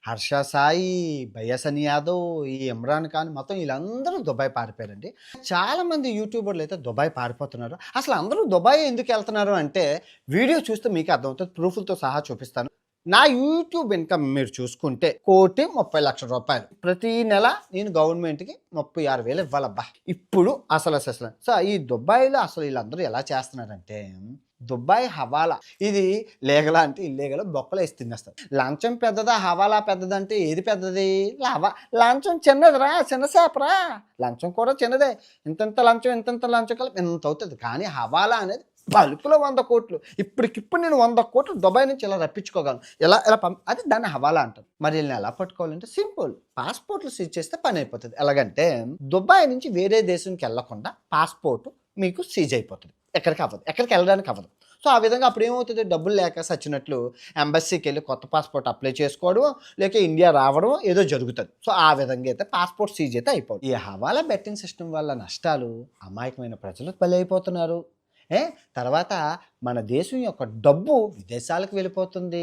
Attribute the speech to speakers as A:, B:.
A: హర్ష సాయి, బయ్యసని యాదవ్, ఈ ఇమ్రాన్ ఖాన్ మొత్తం వీళ్ళందరూ దుబాయ్ పారిపోయారండి. చాలామంది యూట్యూబర్లు అయితే దుబాయ్ పారిపోతున్నారు. అసలు అందరూ దుబాయ్ ఎందుకు వెళ్తున్నారు అంటే వీడియో చూస్తే మీకే అర్థమవుతుంది. ప్రూఫ్‌లతో సహా చూపిస్తాను. నా యూట్యూబ్ ఇన్‌కమ్ మీరు చూసుకుంటే 1,30,00,000 ప్రతి నెల నేను గవర్నమెంట్‌కి 36,000 ఇవ్వాలబ్బా! ఇప్పుడు అసలు. సో, ఈ దుబాయ్‌లో అసలు వీళ్ళందరూ ఎలా చేస్తున్నారంటే దుబాయ్ హవాలా ఇది లీగలా అంటే ఇల్లీగల్ బొక్కలేసి తినేస్తారు. లంచం పెద్దదా? హవాలా పెద్దదంటే ఏది పెద్దది? లంచం చిన్నదిరా, చిన్న చేపరా. లంచం కూడా చిన్నదే. ఇంతింత లంచం కలిపి ఇంత అవుతది. కానీ హవాలా అనేది బల్క్‌లో 100,00,00,000. ఇప్పటికిప్పుడు నేను 100,00,00,000 దుబాయ్ నుంచి ఇలా రప్పించుకోగలను. ఇలా ఇలా అది దాన్ని హవాలా అంటారు. మరి ఈళ్ళని ఎలా పట్టుకోవాలంటే సింపుల్. పాస్‌పోర్ట్‌లు సీజ్ చేస్తే పనైపోతది. ఎలాగంటే దుబాయ్ నుంచి వేరే దేశంకెళ్ళకుండా పాస్‌పోర్ట్ మీకు సీజ్ అయిపోతది. ఎక్కడికెళ్ళడానికి అవ్వదు. సో, ఆ విధంగా అప్పుడేమవుతది డబ్బులు లేక సచ్చినట్లు ఎంబస్సీకెళ్ళి కొత్త పాస్‌పోర్ట్ అప్లై చేసుకోవడమో, లేక ఇండియా రావడమో ఏదో జరుగుతది. సో, ఆ విధంగా అయితే పాస్‌పోర్ట్ సీజ్ అయితే అయిపోద్ది. ఈ హవాలా బెట్టింగ్ సిస్టమ్ వల్ల నష్టాలు అమాయకమైన ప్రజలు బలైపోతున్నారు. తర్వాత మన దేశం యొక్క డబ్బు విదేశాలకు వెళ్ళిపోతుంది.